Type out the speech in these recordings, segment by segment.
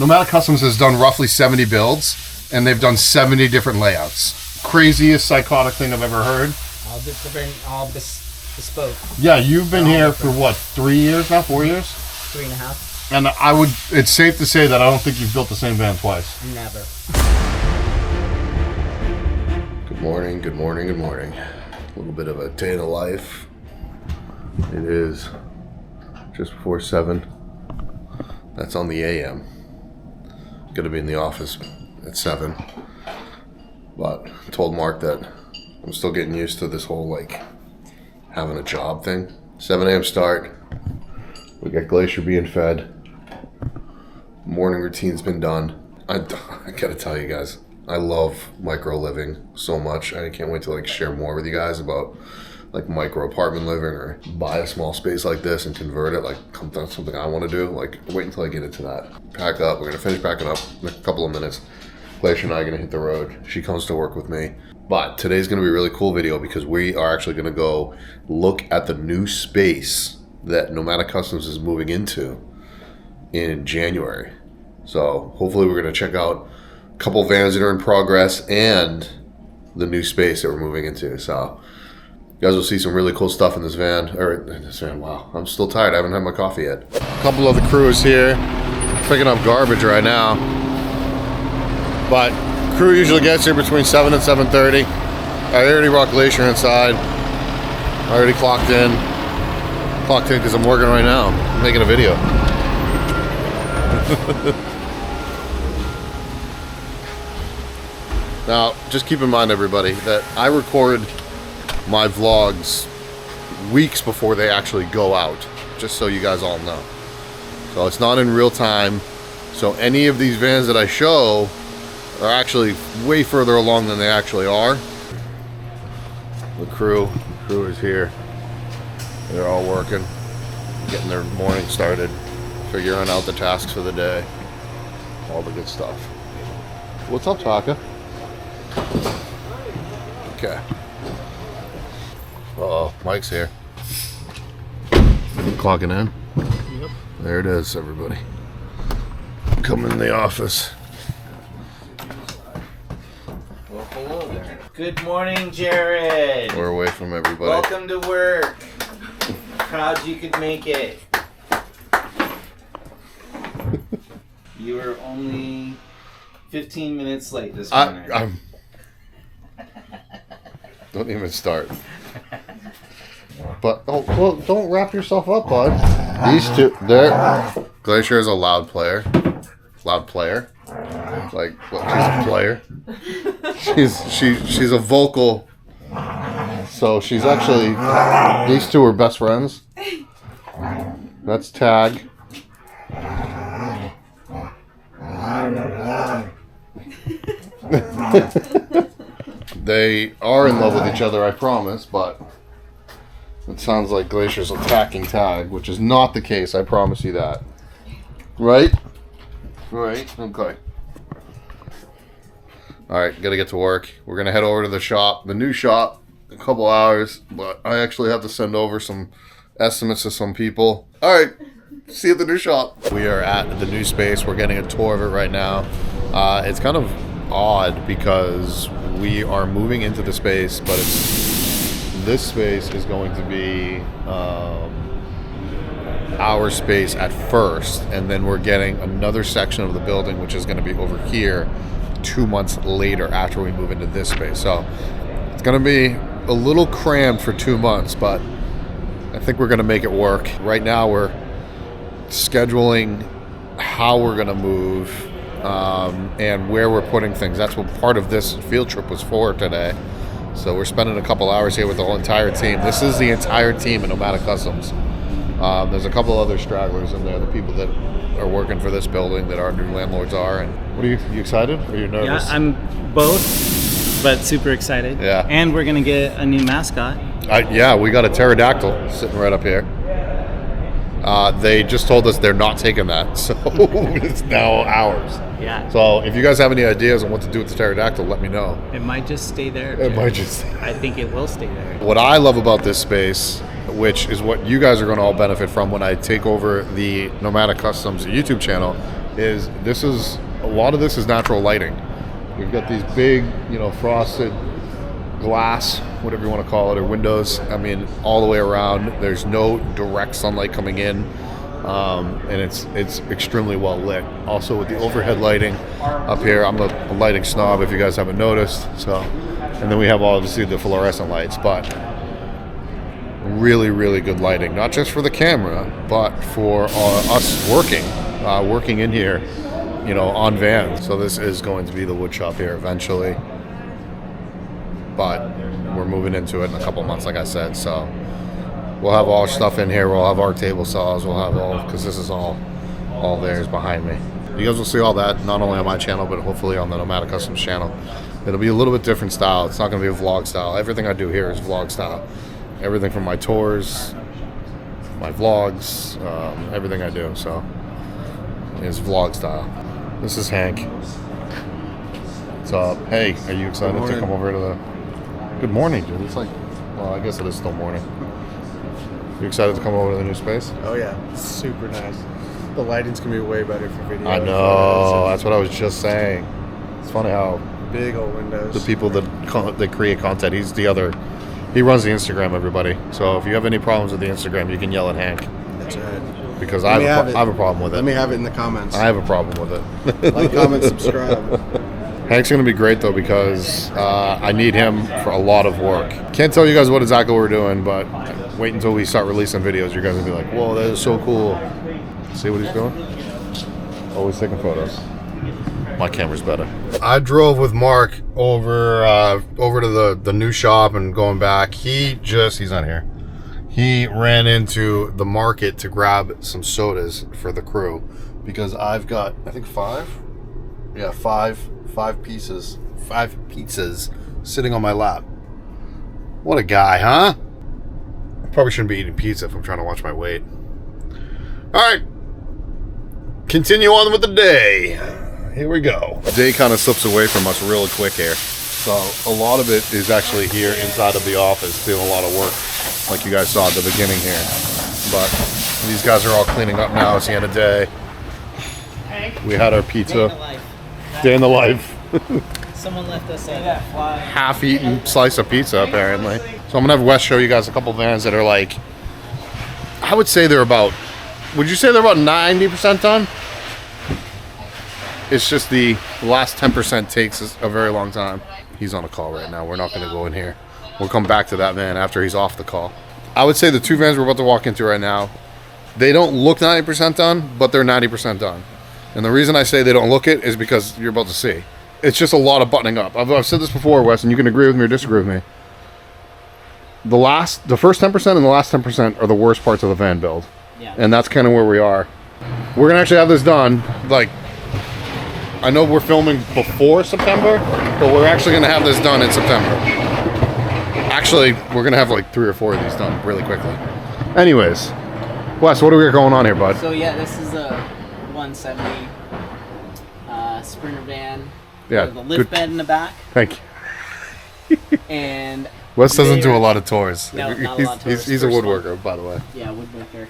Nomadic Customs has done roughly 70 builds, and they've done 70 different layouts. Craziest psychotic thing I've ever heard. All bespoke. Yeah, you've been here for what, 3 years now? 4 years? 3.5. And it's safe to say that I don't think you've built the same van twice. Never. Good morning, good morning, good morning. A little bit of a day in the life. It is just before 7. That's on the AM. Gonna be in the office at 7. But I told Mark that I'm still getting used to this whole like having a job thing. 7 AM start. We got Glacier being fed. Morning routine's been done. I gotta tell you guys, I love micro living so much. I can't wait to like share more with you guys about like micro apartment living or buy a small space like this and convert it. Like that's something I want to do. Like wait until I get into that. Pack up. We're gonna finish packing up in a couple of minutes. Glacier and I are gonna hit the road. She comes to work with me. But today's gonna be a really cool video because we are actually gonna go look at the new space that Nomadic Customs is moving into in January. So hopefully we're gonna check out a couple vans that are in progress and the new space that we're moving into. So you guys will see some really cool stuff in this van. Wow, I'm still tired. I haven't had my coffee yet. A couple of the crew is here picking up garbage right now. But crew usually gets here between 7 and 7:30. I already brought Glacier inside. I already clocked in. Clocked in because I'm working right now. I'm making a video. Now, just keep in mind, everybody, that I record my vlogs weeks before they actually go out, just so you guys all know. So it's not in real time. So any of these vans that I show are actually way further along than they actually are. The crew is here. They're all working, getting their morning started, figuring out the tasks for the day, all the good stuff. What's up, Taka? Okay. Uh-oh, Mike's here. Clocking in. Yep. There it is, everybody. Coming in the office. Well, hello there. Good morning, Jared. We're away from everybody. Welcome to work. Proud you could make it. You were only 15 minutes late this morning. Don't even start. But well, don't wrap yourself up, bud. These two, there. Glacier is a loud player. Loud player. Like, well, she's a player. She's a vocal. So she's actually. These two are best friends. That's Tag. They are in love with each other, I promise, but it sounds like Glacier's attacking Tag, which is not the case, I promise you that. Right? Right? Okay. Alright, gotta get to work. We're gonna head over to the shop, the new shop, in a couple hours, but I actually have to send over some estimates to some people. Alright, see you at the new shop. We are at the new space. We're getting a tour of it right now. It's kind of odd because we are moving into the space, but this space is going to be our space at first, and then we're getting another section of the building which is going to be over here 2 months later after we move into this space. So it's going to be a little crammed for 2 months, but I think we're going to make it work. Right now we're scheduling how we're going to move and where we're putting things. That's what part of this field trip was for today. So we're spending a couple hours here with the whole entire team. This is the entire team at Nomadic Customs. There's a couple other stragglers in there, the people that are working for this building that our new landlords are. And what are you excited? Or are you nervous? Yeah, I'm both, but super excited. Yeah. And we're gonna get a new mascot. Yeah, we got a pterodactyl sitting right up here. They just told us they're not taking that, so it's now ours. Yeah. So if you guys have any ideas on what to do with the pterodactyl, let me know. It might just stay there. It might just. I think it will stay there. What I love about this space, which is what you guys are going to all benefit from when I take over the Nomadic Customs YouTube channel, is a lot of this is natural lighting. We've got these big, you know, frosted glass, whatever you want to call it, or windows. I mean, all the way around. There's no direct sunlight coming in, and it's extremely well lit. Also with the overhead lighting up here, I'm a lighting snob if you guys haven't noticed. So, and then we have obviously the fluorescent lights, but really, really good lighting, not just for the camera, but for us working in here, you know, on vans. So this is going to be the wood shop here eventually, but we're moving into it in a couple months, like I said. So we'll have all our stuff in here. We'll have our table saws. We'll have all, because this is all theirs behind me. You guys will see all that not only on my channel, but hopefully on the Nomadic Customs channel. It'll be a little bit different style. It's not going to be a vlog style. Everything I do here is vlog style. Everything from my tours, my vlogs, everything I do, so is vlog style. This is Hank. What's up? Hey, are you excited to come over to the... Good morning, dude. It's like, well, I guess it is still morning. You excited to come over to the new space? Oh yeah, it's super nice. The lighting's gonna be way better for video. I know, that's what I was just saying. It's funny how big old windows. the people that create content, he runs the Instagram, everybody. So if you have any problems with the Instagram, you can yell at Hank. That's right. Because I have a problem with it. Let me have it in the comments. I have a problem with it. Like, comment, subscribe. Hank's going to be great, though, because I need him for a lot of work. Can't tell you guys what exactly we're doing, but wait until we start releasing videos. You guys will be like, whoa, that is so cool. See what he's doing? Always taking photos. My camera's better. I drove with Mark over to the new shop and going back. He's not here. He ran into the market to grab some sodas for the crew because I've got, I think five pizzas sitting on my lap. What a guy, huh? I probably shouldn't be eating pizza if I'm trying to watch my weight. All right, continue on with the day. Here we go. The day kind of slips away from us really quick here. So a lot of it is actually here inside of the office doing a lot of work, like you guys saw at the beginning here. But these guys are all cleaning up now. It's the end of the day. We had our pizza. Day in the life. Someone left us a half-eaten slice of pizza, apparently. So I'm going to have Wes show you guys a couple vans that are like, I would say they're about, would you say they're about 90% done? It's just the last 10% takes a very long time. He's on a call right now. We're not going to go in here. We'll come back to that van after he's off the call. I would say the two vans we're about to walk into right now, they don't look 90% done, but they're 90% done. And the reason I say they don't look it is because you're about to see. It's just a lot of buttoning up. I've said this before, Wes, and you can agree with me or disagree with me. The first 10% and the last 10% are the worst parts of the van build. Yeah. And that's kind of where we are. We're going to actually have this done, like, I know we're filming before September, but we're actually going to have this done in September. Actually, we're going to have like 3 or 4 of these done really quickly. Anyways, Wes, what do we got going on here, bud? So yeah, this is a 170 Sprinter van. Yeah, with a lift bed in the back. Thank you. And Wes doesn't do a lot of tours. No, not a lot of tours. He's a woodworker, by the way. Yeah, woodworker.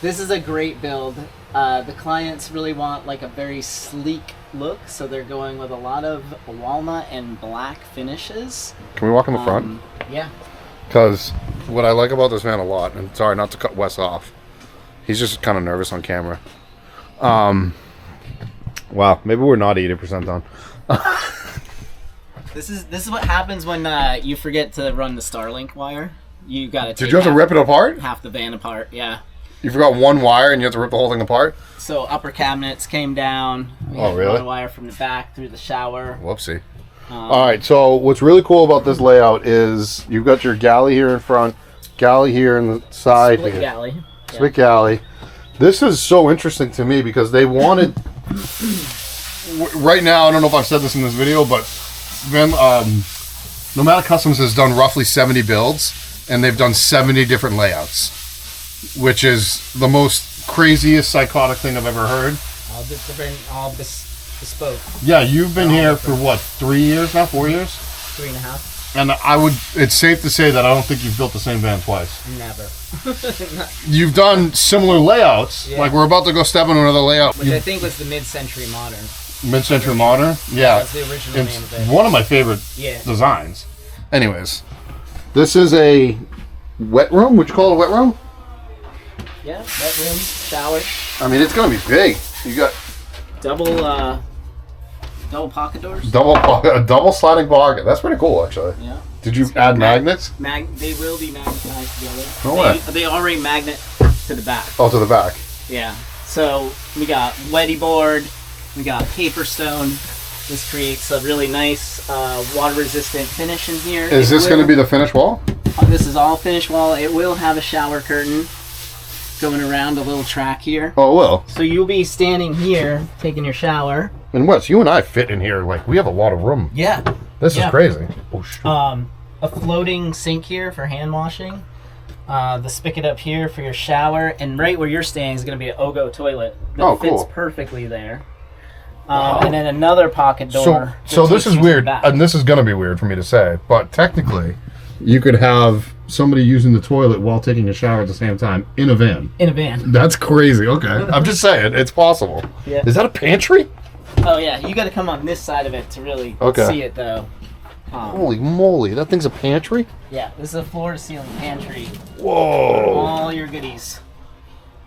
This is a great build. The clients really want like a very sleek look, so they're going with a lot of walnut and black finishes. Can we walk in the front? Yeah. Because what I like about this van a lot, and sorry not to cut Wes off, he's just kind of nervous on camera. Wow, maybe we're not 80% done. This is what happens when you forget to run the Starlink wire. You gotta take Did you have to rip it apart? half the van apart, yeah. You forgot one wire and you have to rip the whole thing apart? So upper cabinets came down. We Oh, had really? one wire from the back through the shower. Whoopsie. All right, so what's really cool about this layout is you've got your galley here in front, galley here in the side Split here. galley. Split galley. This is so interesting to me because they wanted... right now, I don't know if I've said this in this video, but Nomadic Customs has done roughly 70 builds, and they've done 70 different layouts, which is the most craziest, psychotic thing I've ever heard. All bespoke. Yeah, you've been here for what, 3 years now? 4 years? 3.5. And it's safe to say that I don't think you've built the same van twice. Never. You've done similar layouts. Yeah. Like we're about to go step into another layout. Which I think was the mid-century modern. Mid-century modern? Yeah. That's the original name of it. One of my favorite designs. Anyways, this is a wet room. Would you call it a wet room? Yeah, wet room, shower. I mean, it's going to be big. You got Double pocket doors. a double sliding pocket. That's pretty cool, actually. Yeah. Did you add magnets? They will be magnetized together. No way. They already magnet to the back. Oh, to the back. Yeah. So we got Weddy board, we got paper stone. This creates a really nice water-resistant finish in here. Is this going to be the finished wall? This is all finished wall. It will have a shower curtain going around a little track here. Oh, it will. So you'll be standing here taking your shower. And Wes, you and I fit in here. Like, we have a lot of room. Yeah. This is crazy. Oh, shoot. A floating sink here for hand washing. The spigot up here for your shower, and right where you're standing is going to be an Ogo toilet that fits perfectly there. And then another pocket door. So this is weird, and this is going to be weird for me to say, but technically, you could have somebody using the toilet while taking a shower at the same time in a van. In a van. That's crazy. Okay, I'm just saying it's possible. Yeah. Is that a pantry? Oh yeah, you got to come on this side of it to really see it though. Holy moly, that thing's a pantry? Yeah, this is a floor-to-ceiling pantry. Whoa! All your goodies.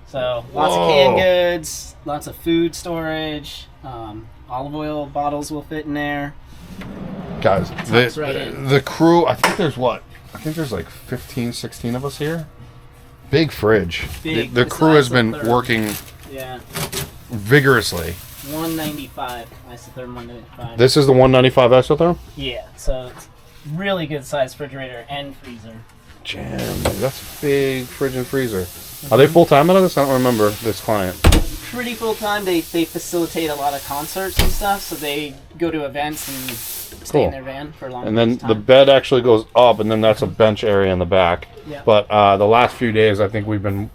So lots of canned goods, lots of food storage. Olive oil bottles will fit in there. Guys, Right the crew, I think there's like 15, 16 of us here. Big fridge. Big. The crew has been working vigorously. 195 isotherm 195. This is the 195 isotherm? Yeah, so it's really good size refrigerator and freezer. Jam, dude, that's a big fridge and freezer. Are they full time out of this? I don't remember this client. Pretty full time. They facilitate a lot of concerts and stuff, so they go to events and stay in their van for a long time. And then the bed actually goes up, and then that's a bench area in the back. Yeah. But the last few days, I think we've been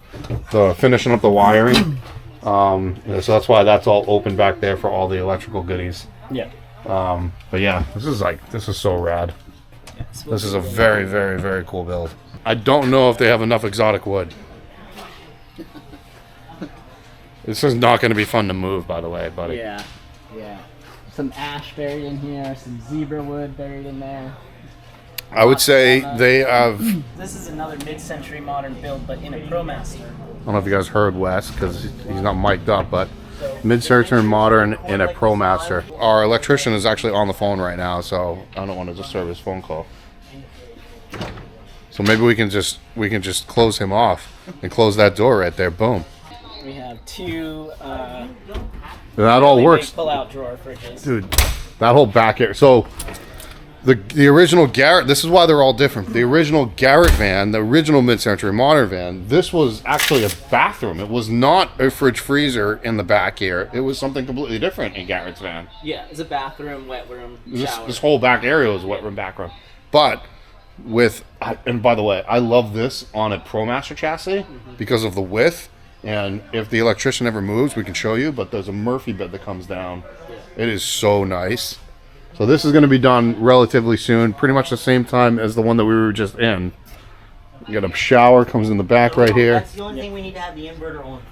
finishing up the wiring. So that's why that's all open back there for all the electrical goodies. Yeah. But yeah, this is so rad. Yeah, This is a very, very, very cool build. I don't know if they have enough exotic wood. This is not going to be fun to move, by the way, buddy. Yeah. Some ash buried in here, some zebra wood buried in there. I would say they have... This is another mid-century modern build, but in a ProMaster. I don't know if you guys heard Wes, because he's not mic'd up, but mid-century modern in a ProMaster. Our electrician is actually on the phone right now, so I don't want to disturb his phone call. So maybe we can just close him off and close that door right there. Boom. We have two That all works. pull-out drawer fridges. Dude, that whole back area. So the original Garrett, this is why they're all different. The original Garrett van, the original mid-century modern van, this was actually a bathroom. It was not a fridge freezer in the back here. It was something completely different in Garrett's van. Yeah, it's a bathroom, wet room, shower. This whole back area was a wet room, back room. But and by the way, I love this on a ProMaster chassis because of the width. And if the electrician ever moves, we can show you, but there's a Murphy bed that comes down. It is so nice. So this is going to be done relatively soon, pretty much the same time as the one that we were just in. You got a shower, comes in the back right here. That's the only thing we need to have the inverter on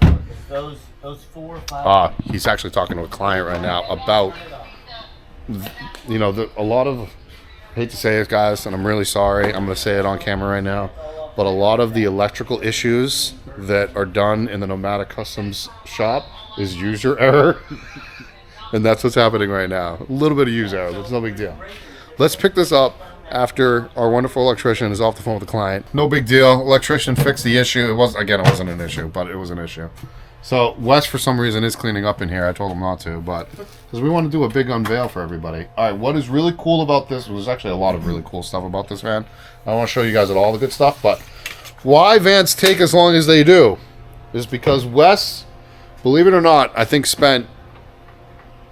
for. Those 4 or 5. He's actually talking to a client right now about, a lot of, I hate to say it, guys, and I'm really sorry. I'm going to say it on camera right now. But a lot of the electrical issues that are done in the Nomadic Customs shop is user error. And that's what's happening right now. A little bit of user error. That's no big deal. Let's pick this up after our wonderful electrician is off the phone with the client. No big deal. Electrician fixed the issue. It wasn't an issue, but it was an issue. So Wes, for some reason, is cleaning up in here. I told him not to, but because we want to do a big unveil for everybody. All right, what is really cool about this, there's actually a lot of really cool stuff about this van. I want to show you guys all the good stuff, but why vans take as long as they do is because Wes, believe it or not, I think spent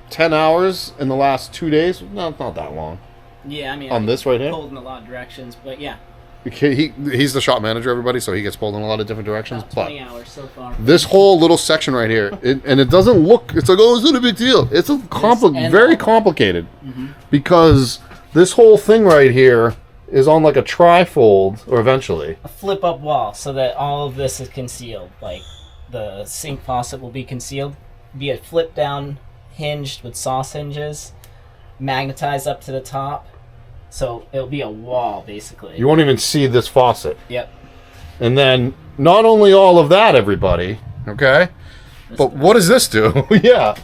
10 hours in the last 2 days. No, it's not that long. Yeah, I mean, on this right here? Pulled in a lot of directions, but yeah. He's the shop manager, everybody, so he gets pulled in a lot of different directions. About 20 hours so far. This whole little section right here, and it doesn't look, it's like, oh, it's not a big deal. It's very complicated because this whole thing right here is on like a tri-fold, or eventually. A flip up wall so that all of this is concealed. Like the sink faucet will be concealed. Be a flip down hinged with sauce hinges, magnetized up to the top. So it'll be a wall basically. You won't even see this faucet. Yep. And then not only all of that, everybody, okay? But what does this do? Yeah.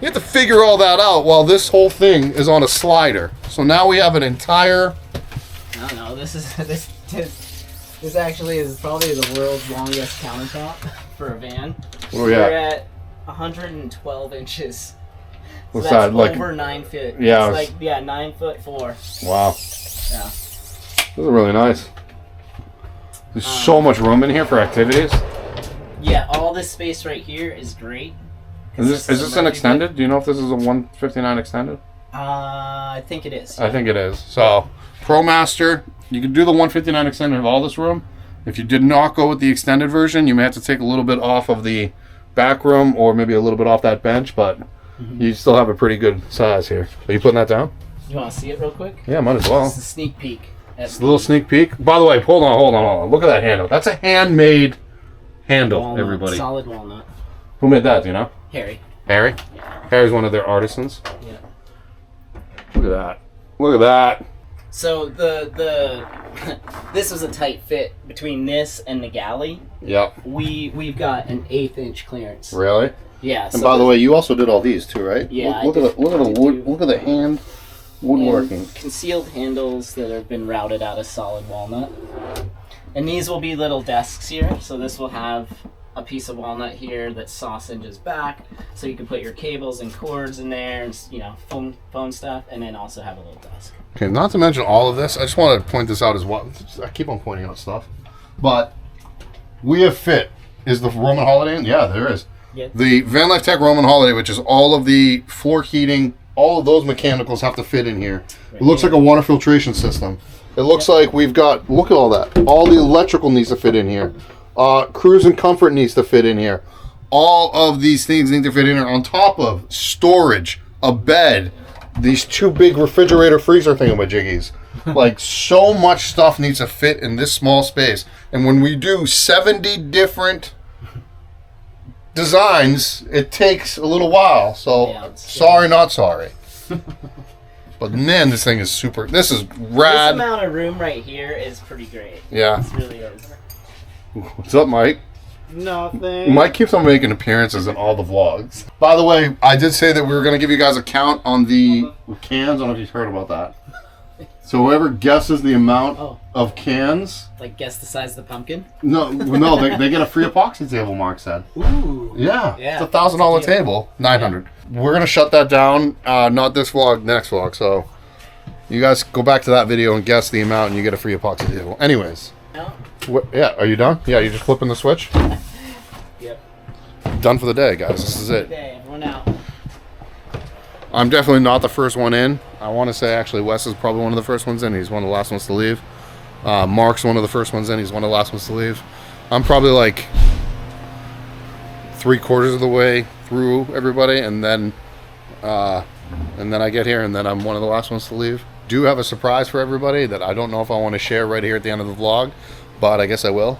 You have to figure all that out while this whole thing is on a slider. So now we have an entire... I don't know. This actually is probably the world's longest countertop for a van. Oh, yeah. We're at 112 inches. So What's that's that? Like over 9 feet. Yeah. It's like 9'4". Wow. Yeah. Those are really nice. There's so much room in here for activities. Yeah, all this space right here is great. Is this an extended? Do you know if this is a 159 extended? I think it is. I think it is. So, ProMaster, you can do the 159 extended of all this room. If you did not go with the extended version, you may have to take a little bit off of the back room or maybe a little bit off that bench, but you still have a pretty good size here. Are you putting that down? You want to see it real quick? Yeah, might as well. It's a sneak peek. It's a little sneak peek. By the way, hold on. Look at that handle. That's a handmade handle, Walnut, everybody. Solid walnut. Who made that, do you know? Harry. Harry? Yeah. Harry's one of their artisans. Yeah. Look at that. Look at that. So this was a tight fit between this and the galley. Yep. We've got an 1/8 inch clearance. Really? Yeah. And by the way, you also did all these too, right? Yeah. Look at the wood. Look at the hand woodworking. And concealed handles that have been routed out of solid walnut. And these will be little desks here. So this will have a piece of walnut here that sausages back, so you can put your cables and cords in there, and phone stuff, and then also have a little desk. Okay, not to mention all of this, I just want to point this out as well. I keep on pointing out stuff, but we have fit. Is the Roman Holiday in? Yeah, there is. Yeah. The Van Life Tech Roman Holiday, which is all of the floor heating, all of those mechanicals have to fit in here. It looks like a water filtration system. It looks like we've got, look at all that. All the electrical needs to fit in here. Cruise and comfort needs to fit in here. All of these things need to fit in here on top of storage, a bed, these two big refrigerator freezer thingamajiggies. Like, so much stuff needs to fit in this small space. And when we do 70 different designs, it takes a little while. So, Yeah, sorry, not sorry. But man, this thing is super. This is rad. This amount of room right here is pretty great. Yeah. This really is. What's up, Mike? Nothing. Mike keeps on making appearances in all the vlogs. By the way, I did say that we were going to give you guys a count on the cans. I don't know if you've heard about that. So whoever guesses the amount of cans... Like, guess the size of the pumpkin? No, they get a free epoxy table, Mark said. Ooh. Yeah. Yeah. It's a $1,000 table. $900. We're going to shut that down. Not this vlog, next vlog. So you guys go back to that video and guess the amount and you get a free epoxy table. Anyways. No? Yeah, are you done? Yeah, you're just flipping the switch? Yep. Done for the day, guys. This is it. Okay, everyone out. I'm definitely not the first one in. I want to say actually Wes is probably one of the first ones in. He's one of the last ones to leave. Mark's one of the first ones in. He's one of the last ones to leave. I'm probably like 3/4 of the way through everybody, and then I get here, and then I'm one of the last ones to leave. Do have a surprise for everybody that I don't know if I want to share right here at the end of the vlog, but I guess I will.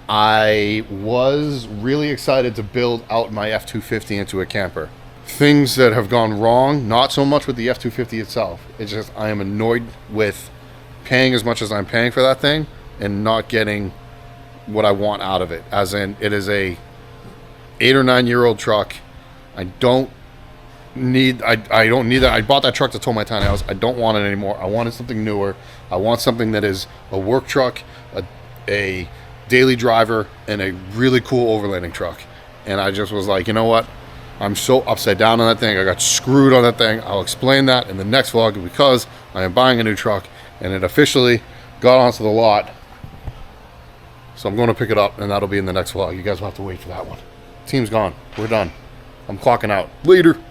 I was really excited to build out my F-250 into a camper. Things that have gone wrong, not so much with the F-250 itself. It's just I am annoyed with paying as much as I'm paying for that thing and not getting what I want out of it. As in, it is a 8 or 9 year old truck. I don't need that. I bought that truck to tow my tiny house. I don't want it anymore. I wanted something newer. I want something that is a work truck, a daily driver, and a really cool overlanding truck. And I just was like, you know what? I'm so upside down on that thing. I got screwed on that thing. I'll explain that in the next vlog because I am buying a new truck and it officially got onto the lot. So I'm going to pick it up and that'll be in the next vlog. You guys will have to wait for that one. Team's gone. We're done. I'm clocking out. Later.